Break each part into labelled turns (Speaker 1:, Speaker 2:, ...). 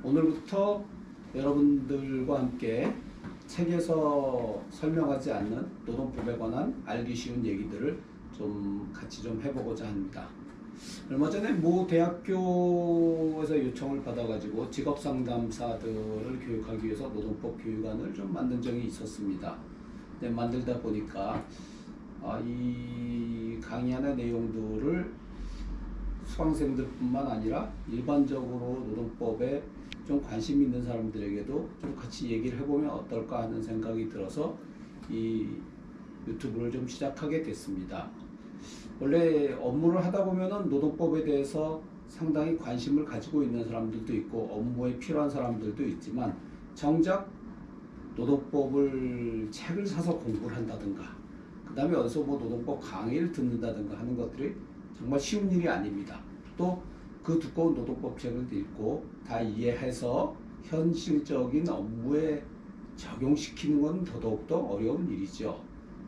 Speaker 1: 오늘부터 여러분들과 함께 책에서 설명하지 않는 노동법에 관한 알기 쉬운 얘기들을 좀 같이 좀 해보고자 합니다. 얼마 전에 모 대학교에서 요청을 받아가지고 직업상담사들을 교육하기 위해서 노동법 교육안을 좀 만든 적이 있었습니다. 근데 만들다 보니까 이 강의안의 내용들을 수강생들뿐만 아니라 일반적으로 노동법에 좀 관심 있는 사람들에게도 좀 같이 얘기를 해보면 어떨까 하는 생각이 들어서 이 유튜브를 좀 시작하게 됐습니다. 원래 업무를 하다 보면은 노동법에 대해서 상당히 관심을 가지고 있는 사람들도 있고 업무에 필요한 사람들도 있지만 정작 노동법을 책을 사서 공부를 한다든가 그 다음에 어디서 뭐 노동법 강의를 듣는다든가 하는 것들이 정말 쉬운 일이 아닙니다. 또 그 두꺼운 노동법 책을 읽고 다 이해해서 현실적인 업무에 적용시키는 건 더더욱더 어려운 일이죠.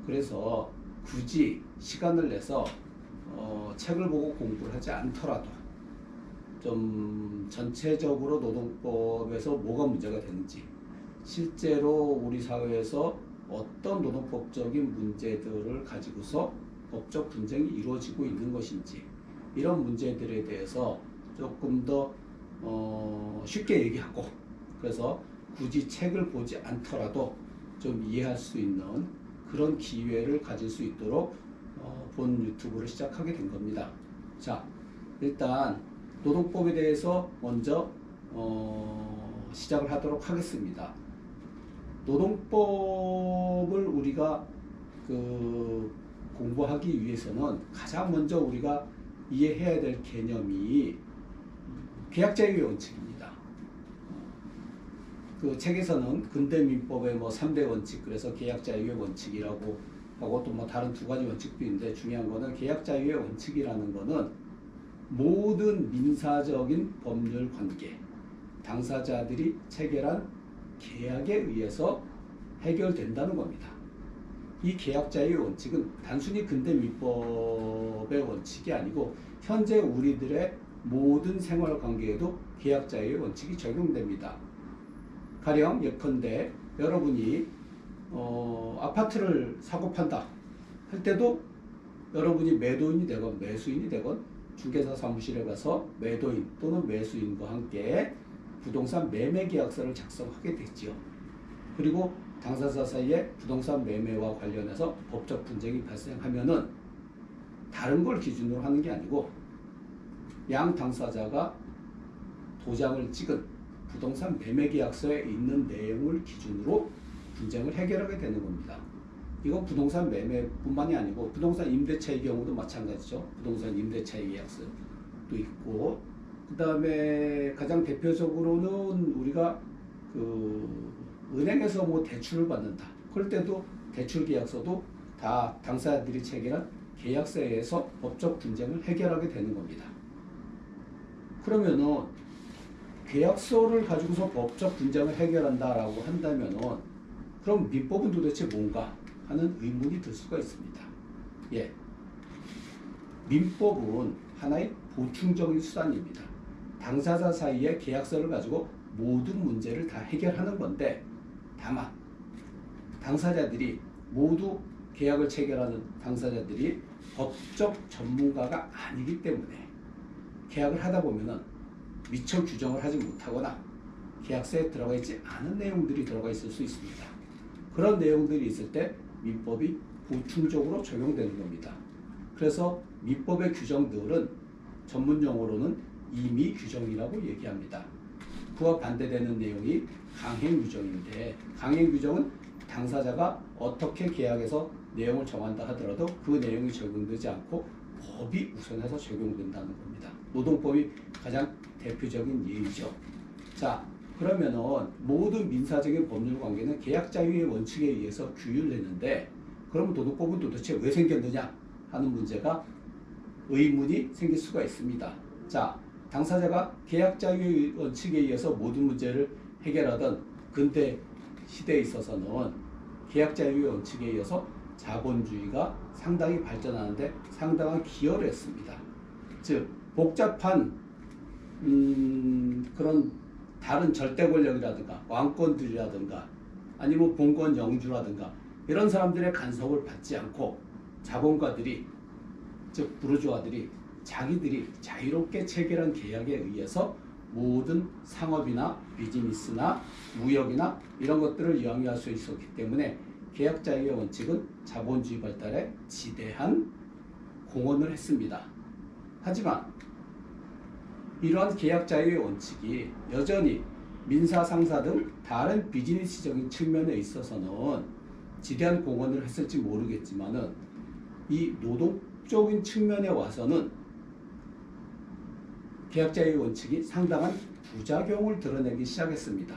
Speaker 1: 그래서 굳이 시간을 내서 책을 보고 공부를 하지 않더라도 좀 전체적으로 노동법에서 뭐가 문제가 되는지 실제로 우리 사회에서 어떤 노동법적인 문제들을 가지고서 법적 분쟁이 이루어지고 있는 것인지 이런 문제들에 대해서 조금 더 쉽게 얘기하고 그래서 굳이 책을 보지 않더라도 좀 이해할 수 있는 그런 기회를 가질 수 있도록 본 유튜브를 시작하게 된 겁니다. 자, 일단 노동법에 대해서 먼저 시작을 하도록 하겠습니다. 노동법을 우리가 공부하기 위해서는 가장 먼저 우리가 이해해야 될 개념이 계약자유의 원칙입니다. 그 책에서는 근대민법의 뭐 3대 원칙, 그래서 계약자유의 원칙이라고 하고 또 뭐 다른 두 가지 원칙도 있는데 중요한 거는 계약자유의 원칙이라는 거는 모든 민사적인 법률 관계, 당사자들이 체결한 계약에 의해서 해결된다는 겁니다. 이 계약자유의 원칙은 단순히 근대민법의 원칙이 아니고 현재 우리들의 모든 생활관계에도 계약자유의 원칙이 적용됩니다. 가령 예컨대 여러분이 아파트를 사고 판다 할 때도 여러분이 매도인이 되건 매수인이 되건 중개사 사무실에 가서 매도인 또는 매수인과 함께 부동산 매매 계약서를 작성하게 되지요. 그리고 당사자 사이에 부동산 매매와 관련해서 법적 분쟁이 발생하면은 다른 걸 기준으로 하는 게 아니고 양 당사자가 도장을 찍은 부동산 매매 계약서에 있는 내용을 기준으로 분쟁을 해결하게 되는 겁니다. 이건 부동산 매매뿐만이 아니고 부동산 임대차의 경우도 마찬가지죠. 부동산 임대차의 계약서도 있고 그 다음에 가장 대표적으로는 우리가 은행에서 뭐 대출을 받는다. 그럴 때도 대출 계약서도 다 당사자들이 체결한 계약서에 의해서 법적 분쟁을 해결하게 되는 겁니다. 그러면은 계약서를 가지고서 법적 분쟁을 해결한다라고 한다면은 그럼 민법은 도대체 뭔가 하는 의문이 들 수가 있습니다. 예. 민법은 하나의 보충적인 수단입니다. 당사자 사이의 계약서를 가지고 모든 문제를 다 해결하는 건데 다만 당사자들이 모두 계약을 체결하는 당사자들이 법적 전문가가 아니기 때문에 계약을 하다 보면은 미처 규정을 하지 못하거나 계약서에 들어가 있지 않은 내용들이 들어가 있을 수 있습니다. 그런 내용들이 있을 때 민법이 보충적으로 적용되는 겁니다. 그래서 민법의 규정들은 전문 용어로는 임의 규정이라고 얘기합니다. 그와 반대되는 내용이 강행 규정인데 강행 규정은 당사자가 어떻게 계약에서 내용을 정한다 하더라도 그 내용이 적용되지 않고 법이 우선해서 적용된다는 겁니다. 노동법이 가장 대표적인 예이죠. 자, 그러면은 모든 민사적인 법률 관계는 계약자유의 원칙에 의해서 규율되는데 그러면 노동법은 도대체 왜 생겼느냐 하는 문제가 의문이 생길 수가 있습니다. 자, 당사자가 계약자유의 원칙에 의해서 모든 문제를 해결하던 근대 시대에 있어서는 계약자유의 원칙에 의해서 자본주의가 상당히 발전하는데 상당한 기여를 했습니다. 즉 복잡한 그런 다른 절대 권력이라든가 왕권들이라든가 아니면 봉건 영주라든가 이런 사람들의 간섭을 받지 않고 자본가들이, 즉 부르주아들이 자기들이 자유롭게 체결한 계약에 의해서 모든 상업이나 비즈니스나 무역이나 이런 것들을 영위할 수 있었기 때문에 계약 자유의 원칙은 자본주의 발달에 지대한 공헌을 했습니다. 하지만 이러한 계약 자유의 원칙이 여전히 민사, 상사 등 다른 비즈니스적인 측면에 있어서는 지대한 공헌을 했을지 모르겠지만은 이 노동적인 측면에 와서는 계약 자유의 원칙이 상당한 부작용을 드러내기 시작했습니다.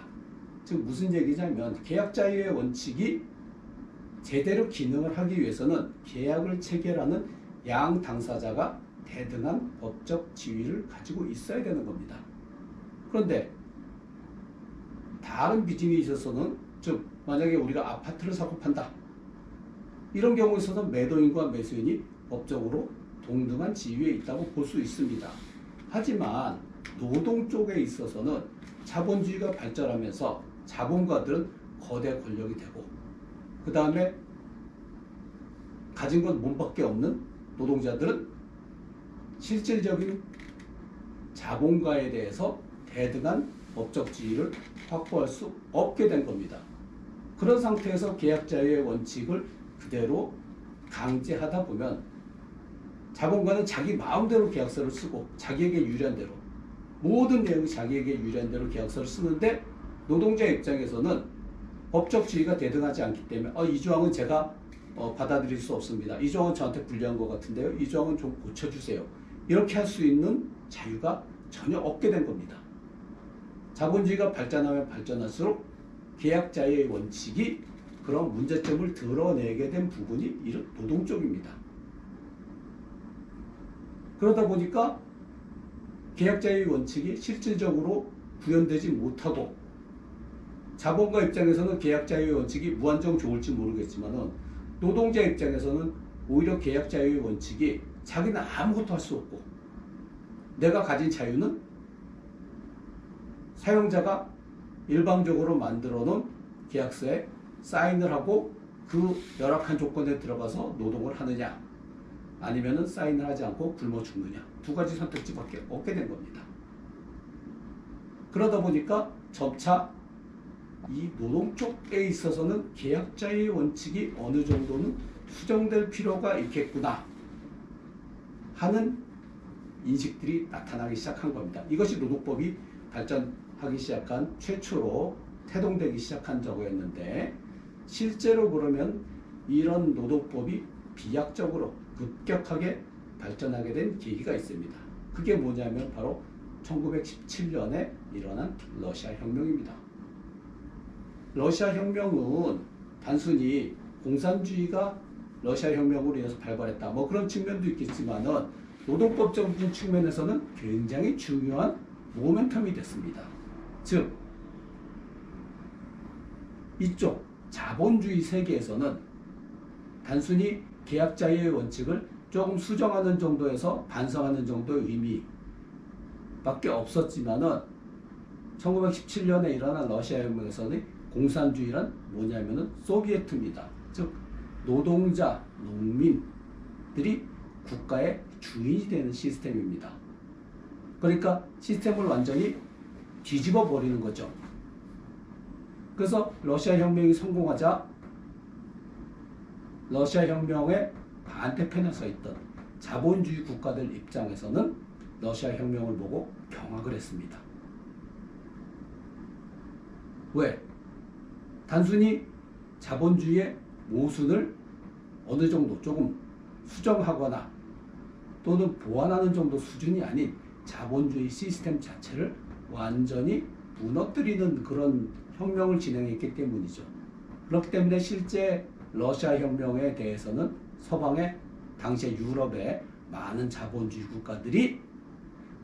Speaker 1: 즉 무슨 얘기냐면 계약 자유의 원칙이 제대로 기능을 하기 위해서는 계약을 체결하는 양 당사자가 대등한 법적 지위를 가지고 있어야 되는 겁니다. 그런데 다른 비즈니스에서는, 즉 만약에 우리가 아파트를 사고 판다, 이런 경우에 있어서는 매도인과 매수인이 법적으로 동등한 지위에 있다고 볼 수 있습니다. 하지만 노동 쪽에 있어서는 자본주의가 발전하면서 자본가들은 거대 권력이 되고, 그 다음에 가진 건 몸밖에 없는 노동자들은 실질적인 자본가에 대해서 대등한 법적 지위를 확보할 수 없게 된 겁니다. 그런 상태에서 계약 자유의 원칙을 그대로 강제하다 보면 자본가는 자기 마음대로 계약서를 쓰고 자기에게 유리한 대로, 모든 내용이 자기에게 유리한 대로 계약서를 쓰는데, 노동자 입장에서는 법적 지위가 대등하지 않기 때문에 이 조항은 제가 받아들일 수 없습니다. 이 조항은 저한테 불리한 것 같은데요. 이 조항은 좀 고쳐주세요. 이렇게 할 수 있는 자유가 전혀 없게 된 겁니다. 자본주의가 발전하면 발전할수록 계약 자유의 원칙이 그런 문제점을 드러내게 된 부분이 노동 쪽입니다. 그러다 보니까 계약 자유의 원칙이 실질적으로 구현되지 못하고, 자본가 입장에서는 계약 자유의 원칙이 무한정 좋을지 모르겠지만은 노동자 입장에서는 오히려 계약 자유의 원칙이 자기는 아무것도 할 수 없고, 내가 가진 자유는 사용자가 일방적으로 만들어 놓은 계약서에 사인을 하고 그 열악한 조건에 들어가서 노동을 하느냐, 아니면은 사인을 하지 않고 굶어 죽느냐, 두 가지 선택지밖에 없게 된 겁니다. 그러다 보니까 점차 이 노동 쪽에 있어서는 계약자의 원칙이 어느 정도는 수정될 필요가 있겠구나 하는 인식들이 나타나기 시작한 겁니다. 이것이 노동법이 발전하기 시작한 최초로 태동되기 시작한 저거였는데, 실제로 그러면 이런 노동법이 비약적으로 급격하게 발전하게 된 계기가 있습니다. 그게 뭐냐면 바로 1917년에 일어난 러시아 혁명입니다. 러시아 혁명은 단순히 공산주의가 러시아 혁명으로 인해서 발발했다, 뭐 그런 측면도 있겠지만은 노동법적인 측면에서는 굉장히 중요한 모멘텀이 됐습니다. 즉 이쪽 자본주의 세계에서는 단순히 계약 자유의 원칙을 조금 수정하는 정도에서 반성하는 정도의 의미밖에 없었지만은 1917년에 일어난 러시아 혁명에서는 공산주의란 뭐냐면은 소비에트입니다. 즉 노동자, 농민들이 국가의 주인이 되는 시스템입니다. 그러니까 시스템을 완전히 뒤집어 버리는 거죠. 그래서 러시아 혁명이 성공하자 러시아 혁명의 반대편에 서 있던 자본주의 국가들 입장에서는 러시아 혁명을 보고 경악을 했습니다. 왜? 단순히 자본주의의 모순을 어느 정도 조금 수정하거나 또는 보완하는 정도 수준이 아닌 자본주의 시스템 자체를 완전히 무너뜨리는 그런 혁명을 진행했기 때문이죠. 그렇기 때문에 실제 러시아 혁명에 대해서는 서방의 당시의 유럽의 많은 자본주의 국가들이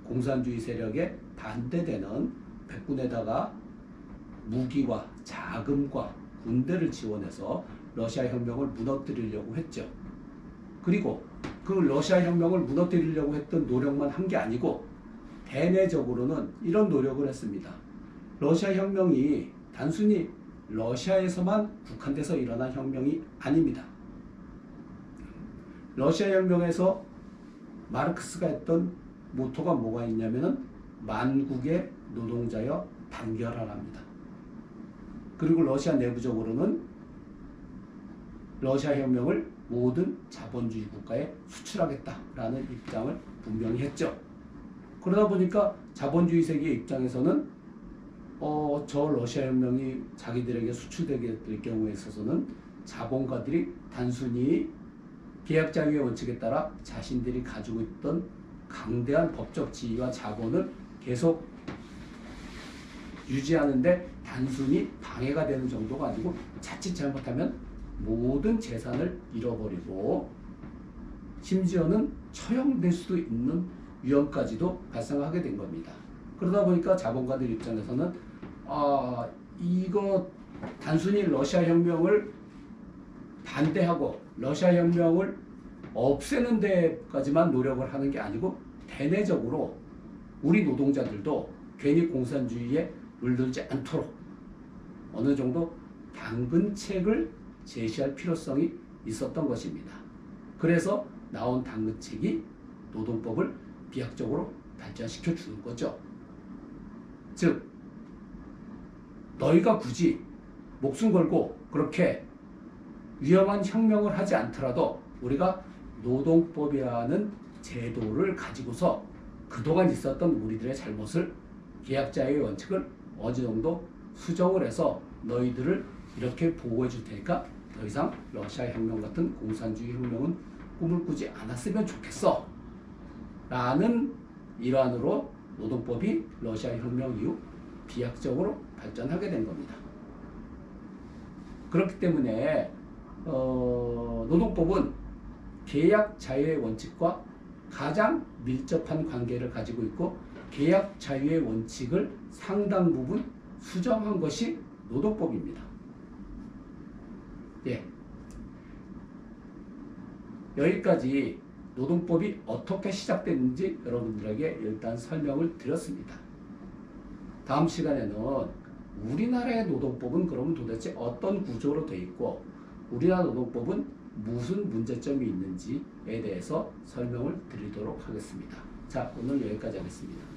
Speaker 1: 공산주의 세력에 반대되는 백군에다가 무기와 자금과 군대를 지원해서 러시아 혁명을 무너뜨리려고 했죠. 그리고 그 러시아 혁명을 무너뜨리려고 했던 노력만 한 게 아니고 대내적으로는 이런 노력을 했습니다. 러시아 혁명이 단순히 러시아에서만 국한돼서 일어난 혁명이 아닙니다. 러시아 혁명에서 마르크스가 했던 모토가 뭐가 있냐면은 만국의 노동자여 단결하랍니다. 그리고 러시아 내부적으로는 러시아 혁명을 모든 자본주의 국가에 수출하겠다라는 입장을 분명히 했죠. 그러다 보니까 자본주의 세계의 입장에서는 저 러시아 혁명이 자기들에게 수출되게 될 경우에 있어서는 자본가들이 단순히 계약 자유의 원칙에 따라 자신들이 가지고 있던 강대한 법적 지위와 자본을 계속 유지하는데 단순히 방해가 되는 정도가 아니고 자칫 잘못하면 모든 재산을 잃어버리고 심지어는 처형될 수도 있는 위험까지도 발생하게 된 겁니다. 그러다 보니까 자본가들 입장에서는 이거 단순히 러시아 혁명을 반대하고 러시아 혁명을 없애는 데까지만 노력을 하는 게 아니고 대내적으로 우리 노동자들도 괜히 공산주의에 물들지 않도록 어느 정도 당근책을 제시할 필요성이 있었던 것입니다. 그래서 나온 당근책이 노동법을 비약적으로 발전시켜 주는 거죠. 즉 너희가 굳이 목숨 걸고 그렇게 위험한 혁명을 하지 않더라도 우리가 노동법이라는 제도를 가지고서 그동안 있었던 우리들의 잘못을 계약자의 원칙을 어느 정도 수정을 해서 너희들을 이렇게 보호해 줄 테니까 더 이상 러시아 혁명 같은 공산주의 혁명은 꿈을 꾸지 않았으면 좋겠어 라는 일환으로 노동법이 러시아 혁명 이후 비약적으로 발전하게 된 겁니다. 그렇기 때문에 노동법은 계약 자유의 원칙과 가장 밀접한 관계를 가지고 있고 계약 자유의 원칙을 상당 부분 수정한 것이 노동법입니다. 예. 여기까지 노동법이 어떻게 시작됐는지 여러분들에게 일단 설명을 드렸습니다. 다음 시간에는 우리나라의 노동법은 그러면 도대체 어떤 구조로 되어 있고 우리나라 노동법은 무슨 문제점이 있는지에 대해서 설명을 드리도록 하겠습니다. 자, 오늘 여기까지 하겠습니다.